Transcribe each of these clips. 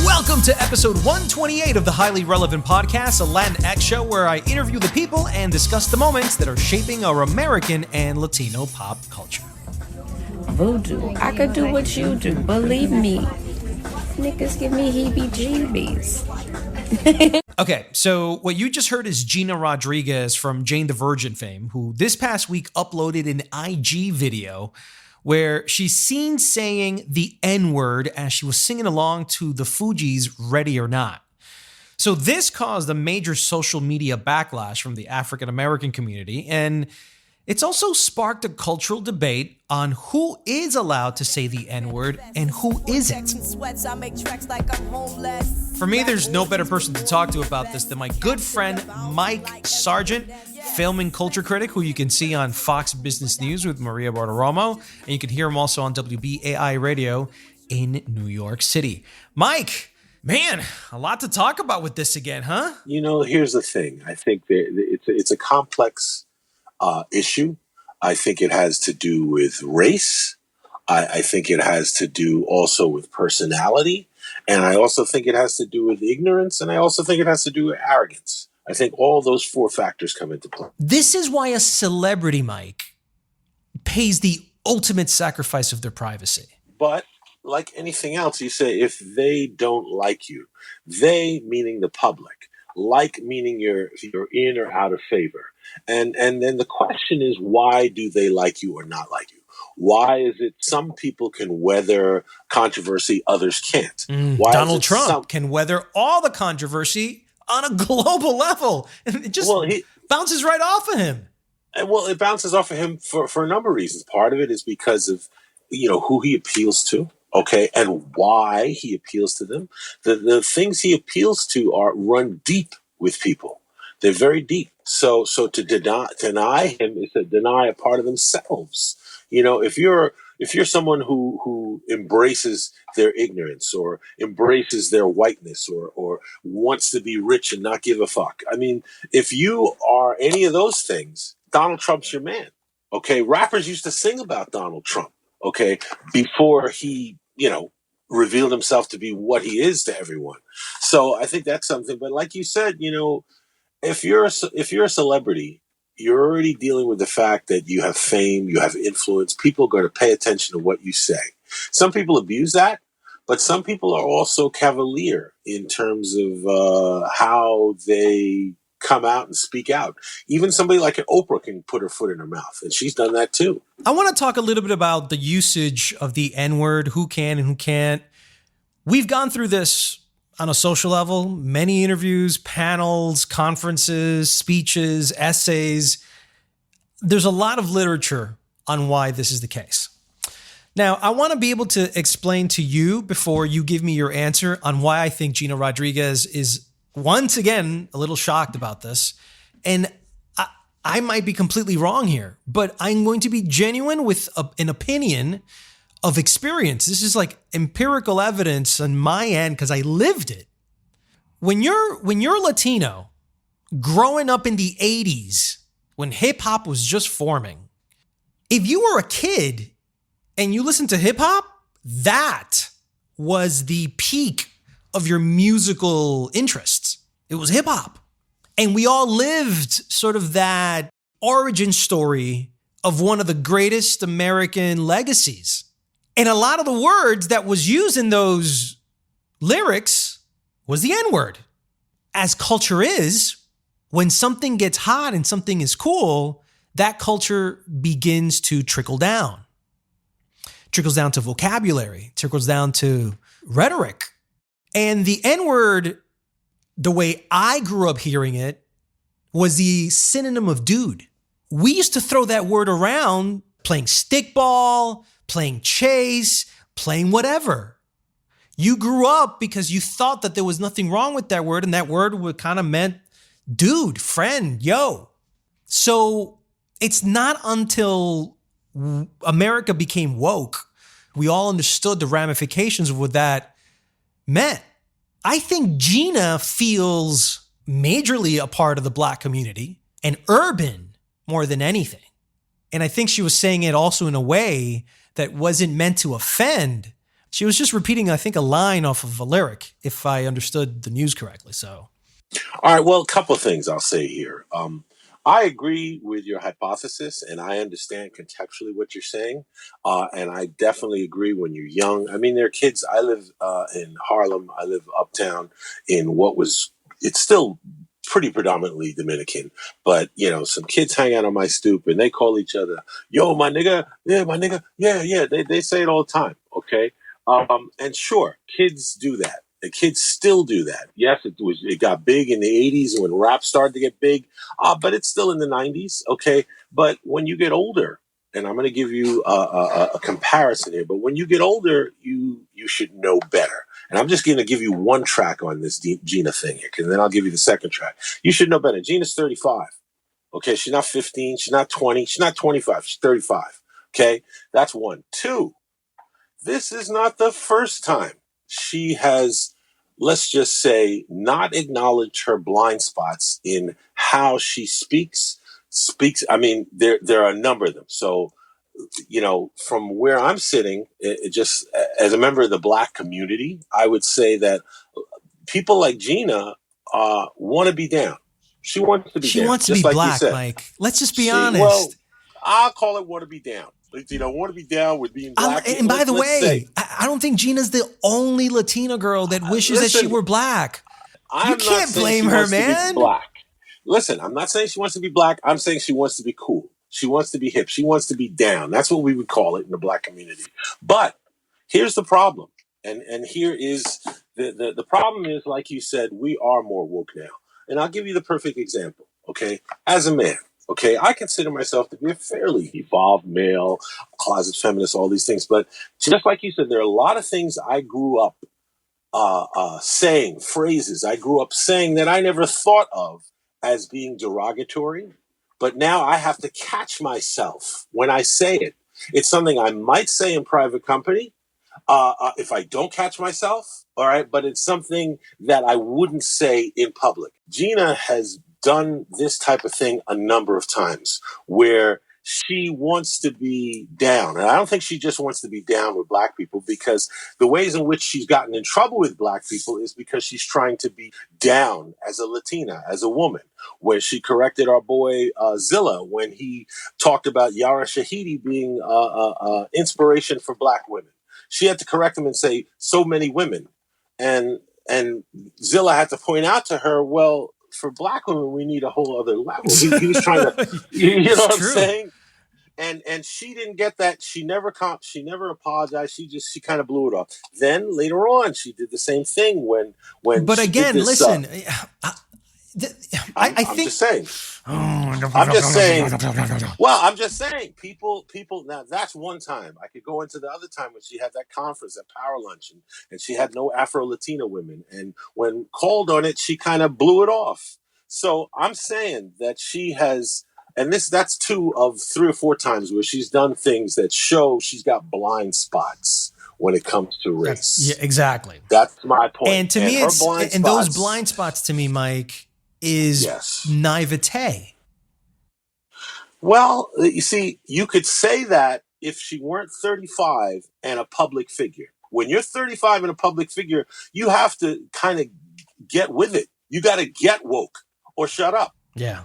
Welcome to episode 128 of the Highly Relevant Podcast, a Latinx show where I interview the people and discuss the moments that are shaping our American and Latino pop culture. Voodoo, I could do what you do, believe me. Niggas give me heebie-jeebies. Okay, so what you just heard is Gina Rodriguez from Jane the Virgin fame, who this past week uploaded an IG video where she's seen saying the N-word as she was singing along to the Fugees' Ready or Not. So this caused a major social media backlash from the African-American community, and it's also sparked a cultural debate on who is allowed to say the N-word and who isn't. For me, there's no better person to talk to about this than my good friend Mike Sargent, film and culture critic, who you can see on Fox Business News with Maria Bartiromo, and you can hear him also on WBAI Radio in New York City. Mike, man, a lot to talk about with this again, huh? You know, here's the thing. I think that it's a complex issue. I think it has to do with race. I think it has to do also with personality. And I also think it has to do with ignorance. And I also think it has to do with arrogance. I think all those four factors come into play. This is why a celebrity, Mike, pays the ultimate sacrifice of their privacy. But like anything else, you say if they don't like you, they meaning the public, like meaning you're in or out of favor. And then the question is, why do they like you or not like you? Why is it some people can weather controversy, others can't? Why Donald Trump can weather all the controversy on a global level. And it just bounces right off of him. Well, it bounces off of him for a number of reasons. Part of it is because of, who he appeals to. Okay, and why he appeals to them. The things he appeals to run deep with people. They're very deep. So to deny him is to deny a part of themselves. If you're someone who embraces their ignorance or embraces their whiteness or wants to be rich and not give a fuck. I mean, if you are any of those things, Donald Trump's your man. Okay, rappers used to sing about Donald Trump. Okay, before he, revealed himself to be what he is to everyone. So I think that's something. But like you said, if you're a celebrity, you're already dealing with the fact that you have fame, you have influence. People are going to pay attention to what you say. Some people abuse that, but some people are also cavalier in terms of how they come out and speak out. Even somebody like an Oprah can put her foot in her mouth, and she's done that too. I want to talk a little bit about the usage of the N-word, who can and who can't. We've gone through this on a social level, many interviews, panels, conferences, speeches, essays. There's a lot of literature on why this is the case. Now, I want to be able to explain to you before you give me your answer on why I think Gina Rodriguez is once again a little shocked about this. And I might be completely wrong here, but I'm going to be genuine with an opinion of experience. This is like empirical evidence on my end because I lived it. When you're Latino, growing up in the 80s, when hip hop was just forming, if you were a kid and you listened to hip hop, that was the peak of your musical interests. It was hip hop. And we all lived sort of that origin story of one of the greatest American legacies. And a lot of the words that was used in those lyrics was the N-word. As culture is, when something gets hot and something is cool, that culture begins to trickle down. Trickles down to vocabulary, trickles down to rhetoric. And the N-word, the way I grew up hearing it, was the synonym of dude. We used to throw that word around playing stickball, playing chase, playing whatever. You grew up because you thought that there was nothing wrong with that word, and that word would kind of meant dude, friend, yo. So it's not until America became woke, we all understood the ramifications of what that meant. I think Gina feels majorly a part of the Black community and urban more than anything. And I think she was saying it also in a way that wasn't meant to offend. She was just repeating, I think, a line off of a lyric, if I understood the news correctly. So, All right. Well, a couple of things I'll say here. I agree with your hypothesis, and I understand contextually what you're saying. And I definitely agree when you're young. I mean, there are kids. I live in Harlem. I live uptown in it's still pretty predominantly Dominican, but some kids hang out on my stoop and they call each other, "Yo, my nigga, yeah, my nigga, yeah, yeah." They say it all the time. Okay. And sure, kids do that. The kids still do that. Yes, it got big in the 80s when rap started to get big, but it's still in the 90s. Okay. But when you get older, and I'm going to give you a comparison here, but when you get older, you should know better. And I'm just going to give you one track on this Gina thing here, because then I'll give you the second track. You should know better. Gina's 35. Okay. She's not 15. She's not 20. She's not 25. She's 35. Okay. That's one. Two, this is not the first time she has, let's just say, not acknowledged her blind spots in how she speaks. I mean, there are a number of them. So, from where I'm sitting, it just as a member of the Black community, I would say that people like Gina want to be down. She wants to be she down, wants to just be like you Black, said. Mike. Let's just be honest. Well, I'll call it want to be down. Want to be down with being Black. And by the way, I don't think Gina's the only Latina girl that wishes that she were Black. You can't blame her, man. Black. Listen, I'm not saying she wants to be Black. I'm saying she wants to be cool. She wants to be hip. She wants to be down. That's what we would call it in the Black community. But here's the problem. And here is the problem is, like you said, we are more woke now. And I'll give you the perfect example. Okay. As a man, okay, I consider myself to be a fairly evolved male, closet feminist, all these things. But just like you said, there are a lot of things I grew up saying, phrases I grew up saying that I never thought of as being derogatory. But now I have to catch myself when I say it. It's something I might say in private company if I don't catch myself. All right. But it's something that I wouldn't say in public. Gina has done this type of thing a number of times where she wants to be down. And I don't think she just wants to be down with Black people, because the ways in which she's gotten in trouble with Black people is because she's trying to be down as a Latina, as a woman, where she corrected our boy Zilla when he talked about Yara Shahidi being inspiration for Black women. She had to correct him and say, so many women. And Zilla had to point out to her, well, for Black women, we need a whole other level. He was trying to, you know what I'm saying? And she didn't get that. She never apologized. She kind of blew it off. Then later on, she did the same thing when. But again, listen, I think. Just saying. I'm just saying. Well, I'm just saying. People. Now that's one time. I could go into the other time when she had that conference at Power Lunch, and she had no Afro-Latina women, and when called on it, she kind of blew it off. So I'm saying that she has, and that's 2 of 3 or 4 times where she's done things that show she's got blind spots when it comes to race. Yeah, exactly. That's my point. And to me, those blind spots to me, Mike, is naivete. Well, you see, you could say that if she weren't 35 and a public figure. When you're 35 and a public figure, you have to kind of get with it. You got to get woke or shut up. Yeah.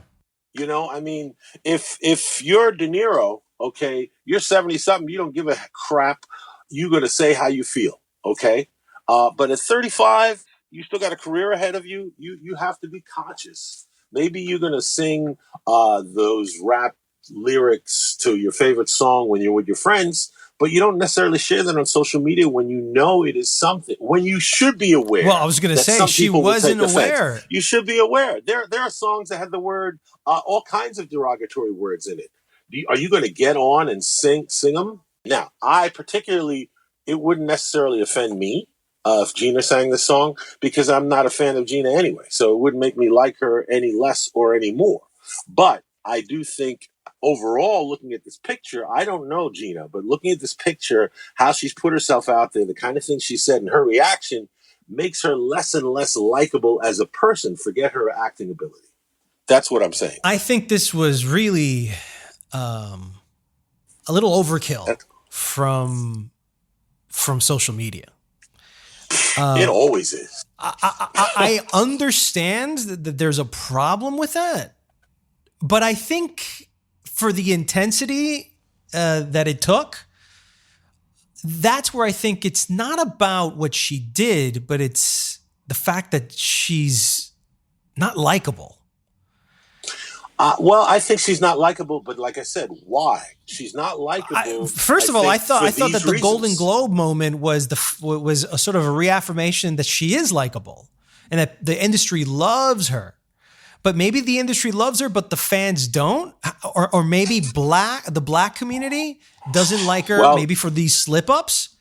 I mean, if you're De Niro, okay, you're 70 something, you don't give a crap. You're going to say how you feel. Okay. But at 35, you still got a career ahead of you. You have to be conscious. Maybe you're going to sing those rap lyrics to your favorite song when you're with your friends, but you don't necessarily share that on social media when you know it is something, when you should be aware. Well, I was going to say, she wasn't aware. You should be aware. There are songs that have the word, all kinds of derogatory words in it. Are you going to get on and sing them? Now, it wouldn't necessarily offend me if Gina sang this song, because I'm not a fan of Gina anyway. So it wouldn't make me like her any less or any more. But I do think overall, looking at this picture, I don't know Gina, but looking at this picture, how she's put herself out there, the kind of things she said, and her reaction makes her less and less likable as a person. Forget her acting ability. That's what I'm saying. I think this was really a little overkill That, from social media. it always is. I understand that there's a problem with that, but I think for the intensity that it took, that's where I think it's not about what she did, but it's the fact that she's not likable. Well, I think she's not likable, but like I said, why? She's not likable. First of all, I thought that the reasons. Golden Globe moment was a sort of a reaffirmation that she is likable and that the industry loves her. But maybe the industry loves her, but the fans don't, or maybe the black community doesn't like her. Maybe for these slip ups.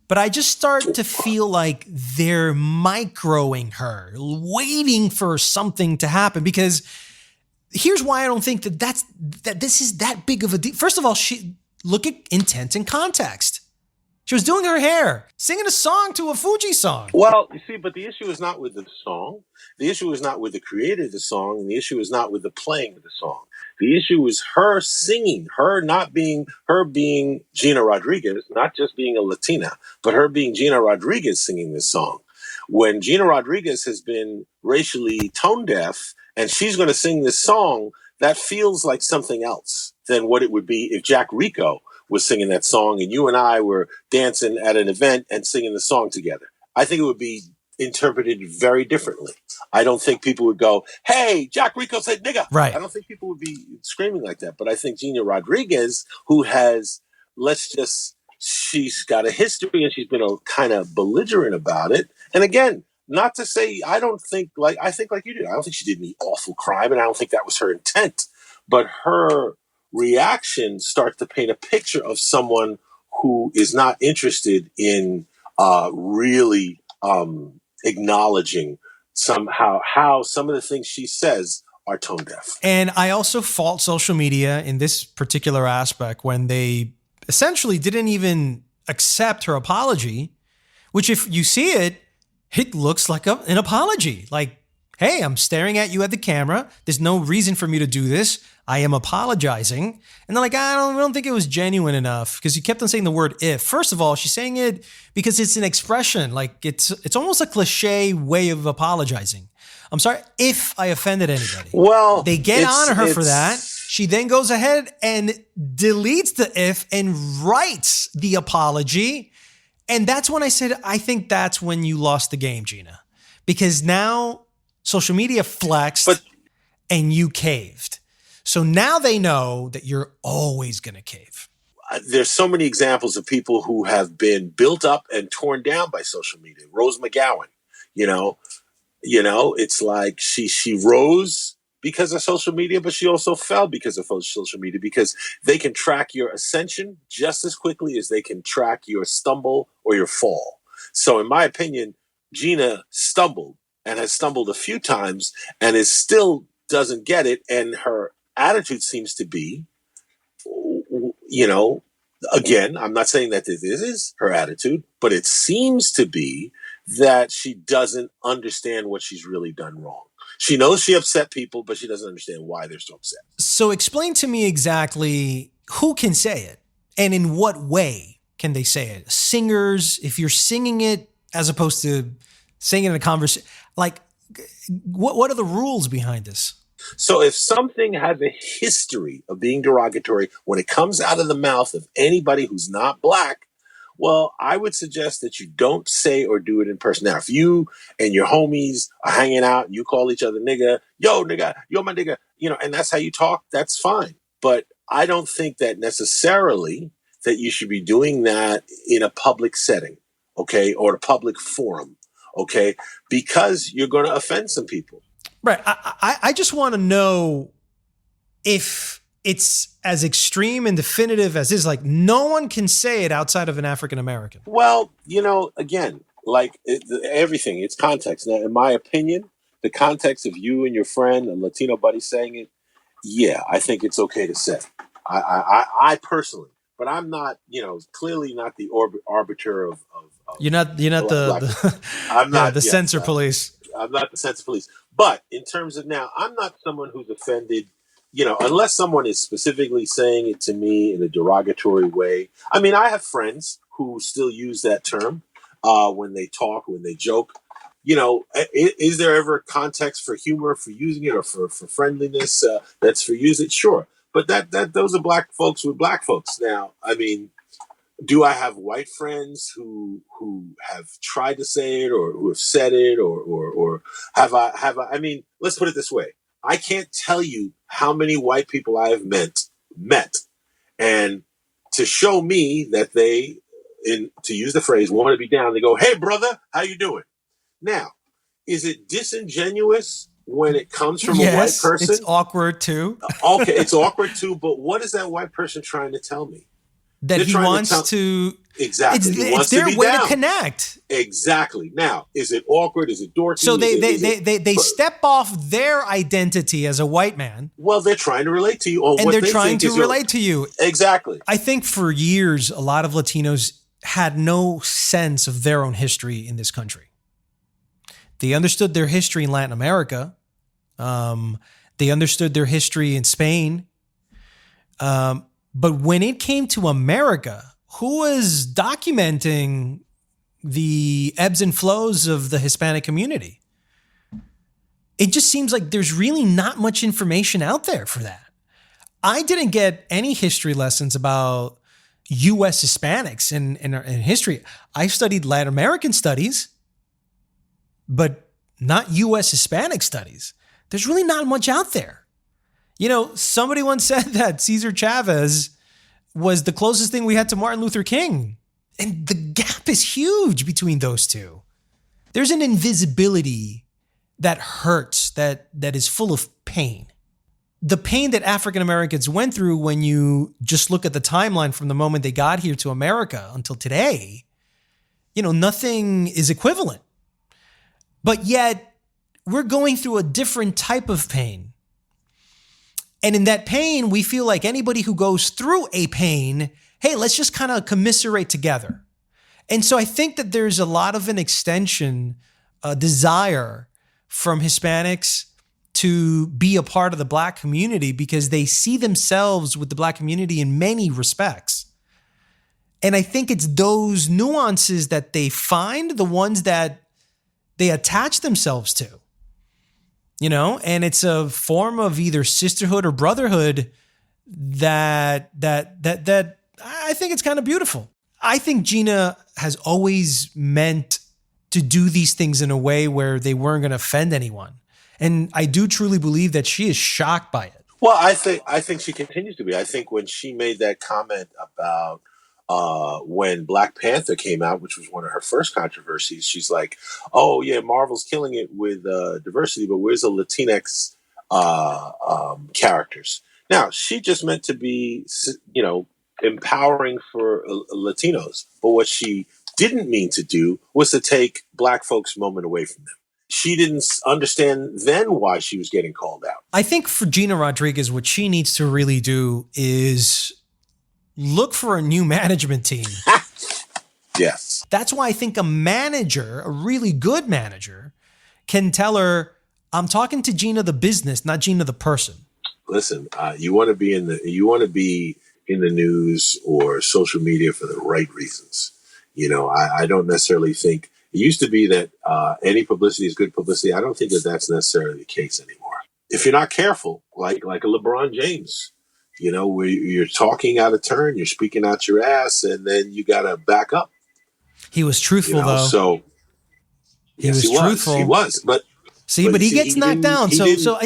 But I just start to feel like they're microing her, waiting for something to happen. Because here's why I don't think that this is that big of a deal. First of all, look at intent and context. She was doing her hair, singing a song to a Fuji song. Well, you see, but the issue is not with the song. The issue is not with the creator of the song. And the issue is not with the playing of the song. The issue is her singing, her being Gina Rodriguez, not just being a Latina, but her being Gina Rodriguez singing this song. When Gina Rodriguez has been racially tone deaf and she's going to sing this song, that feels like something else than what it would be if Jack Rico was singing that song and you and I were dancing at an event and singing the song together. I think it would be interpreted very differently. I don't think people would go, hey, Jack Rico said nigga. Right. I don't think people would be screaming like that. But I think Gina Rodriguez, who has, she's got a history and she's been a kind of belligerent about it. And again, not to say, I think like you do. I don't think she did any awful crime and I don't think that was her intent. But her reaction starts to paint a picture of someone who is not interested in really acknowledging somehow how some of the things she says are tone deaf. And I also fault social media in this particular aspect when they essentially didn't even accept her apology, which if you see it, it looks like an apology. Like, hey, I'm staring at you at the camera. There's no reason for me to do this. I am apologizing. And they're like, I don't think it was genuine enough because you kept on saying the word if. First of all, she's saying it because it's an expression. Like it's almost a cliche way of apologizing. I'm sorry if I offended anybody. Well, they get on her for that. She then goes ahead and deletes the if and writes the apology. And that's when I said, I think that's when you lost the game, Gina, because now social media flexed and you caved. So now they know that you're always going to cave. There's so many examples of people who have been built up and torn down by social media. Rose McGowan, it's like she rose because of social media, but she also fell because of social media, because they can track your ascension just as quickly as they can track your stumble or your fall. So in my opinion, Gina stumbled and has stumbled a few times and is still doesn't get it. And her attitude seems to be, again, I'm not saying that this is her attitude, but it seems to be that she doesn't understand what she's really done wrong. She knows she upset people, but she doesn't understand why they're so upset. So explain to me exactly who can say it and in what way can they say it? Singers, if you're singing it as opposed to saying it in a conversation, like what are the rules behind this? So if something has a history of being derogatory when it comes out of the mouth of anybody who's not black, well, I would suggest that you don't say or do it in person. Now, if you and your homies are hanging out and you call each other nigga, yo nigga, yo my nigga, and that's how you talk, that's fine. But I don't think that necessarily that you should be doing that in a public setting, okay, or a public forum, okay, because you're going to offend some people. Right. I just want to know if it's as extreme and definitive as is. Like, no one can say it outside of an African American. Well, again, like everything, it's context. Now, in my opinion, the context of you and your friend, a Latino buddy saying it, yeah, I think it's okay to say. I personally, but I'm not, clearly not the arbiter of you're not the I'm not the censor police. I'm not the censor police. But in terms of now, I'm not someone who's offended unless someone is specifically saying it to me in a derogatory way. I mean, I have friends who still use that term when they talk, when they joke. Is there ever context for humor, for using it, or for friendliness that's for using it? Sure. But those are black folks with black folks. Now, I mean, do I have white friends who have tried to say it or who have said it or have I mean, let's put it this way. I can't tell you how many white people I have met and to show me that they, to use the phrase, want to be down, they go, "Hey brother, how you doing?" Now, is it disingenuous when it comes from a white person? It's awkward too. Okay, it's awkward too, but what is that white person trying to tell me? That he wants to exactly. It's their way to connect. Exactly. Now, is it awkward? Is it dorky? So they step off their identity as a white man. Well, they're trying to relate to you, and they're trying to relate to you. Exactly. I think for years, a lot of Latinos had no sense of their own history in this country. They understood their history in Latin America. They understood their history in Spain. But when it came to America, who was documenting the ebbs and flows of the Hispanic community? It just seems like there's really not much information out there for that. I didn't get any history lessons about U.S. Hispanics in history. I studied Latin American studies, but not U.S. Hispanic studies. There's really not much out there. Somebody once said that Cesar Chavez was the closest thing we had to Martin Luther King. And the gap is huge between those two. There's an invisibility that hurts, that is full of pain. The pain that African Americans went through when you just look at the timeline from the moment they got here to America until today, nothing is equivalent. But yet, we're going through a different type of pain. And in that pain, we feel like anybody who goes through a pain, hey, let's just kind of commiserate together. And so I think that there's a lot of an extension, a desire from Hispanics to be a part of the Black community because they see themselves with the Black community in many respects. And I think it's those nuances that they find, the ones that they attach themselves to. And it's a form of either sisterhood or brotherhood that I think it's kind of beautiful. I think Gina has always meant to do these things in a way where they weren't going to offend anyone. And I do truly believe that she is shocked by it. Well, I think she continues to be. I think when she made that comment about when Black Panther came out, which was one of her first controversies, she's like, "Oh yeah, Marvel's killing it with diversity, but where's the Latinx characters?" Now, she just meant to be, empowering for Latinos, but what she didn't mean to do was to take Black folks' moment away from them. She didn't understand then why she was getting called out. I think for Gina Rodriguez, what she needs to really do is look for a new management team. Yes. That's why I think a manager, a really good manager, can tell her, "I'm talking to Gina the business, not Gina the person." Listen, you want to be in the news or social media for the right reasons. I don't necessarily think it used to be that any publicity is good publicity. I don't think that that's necessarily the case anymore. If you're not careful, like a LeBron James, where you're talking out of turn, you're speaking out your ass, and then you got to back up. He was truthful, though. So he was truthful. He was, but he gets knocked down. So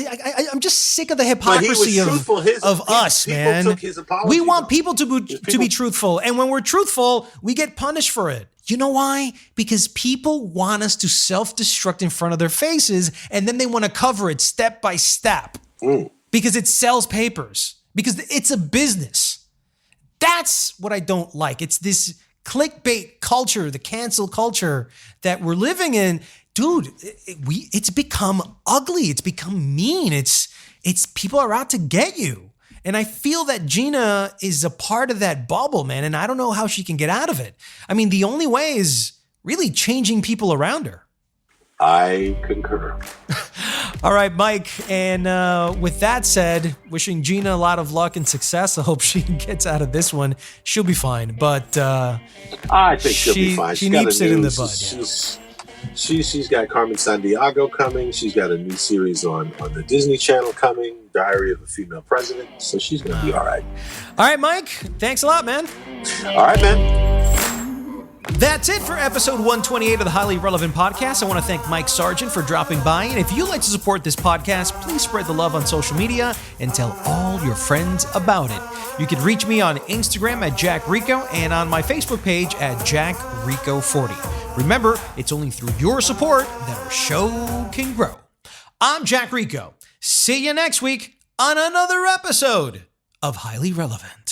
I'm just sick of the hypocrisy of us, man. We want people to be truthful, and when we're truthful, we get punished for it. You know why? Because people want us to self-destruct in front of their faces, and then they want to cover it step by step because it sells papers, because it's a business. That's what I don't like. It's this clickbait culture, the cancel culture that we're living in. Dude, it's become ugly. It's become mean. It's people are out to get you. And I feel that Gina is a part of that bubble, man. And I don't know how she can get out of it. I mean, the only way is really changing people around her. I concur. All right, Mike. And with that said, wishing Gina a lot of luck and success. I hope she gets out of this one. She'll be fine. But I think she'll be fine. She nips it in the bud. She's got Carmen Sandiego coming. She's got a new series on the Disney Channel coming, Diary of a Female President. So she's going to be all right. All right, Mike. Thanks a lot, man. All right, man. That's it for episode 128 of the Highly Relevant Podcast. I want to thank Mike Sargent for dropping by. And if you'd like to support this podcast, please spread the love on social media and tell all your friends about it. You can reach me on Instagram at Jack Rico and on my Facebook page at Jack Rico 40. Remember, it's only through your support that our show can grow. I'm Jack Rico. See you next week on another episode of Highly Relevant.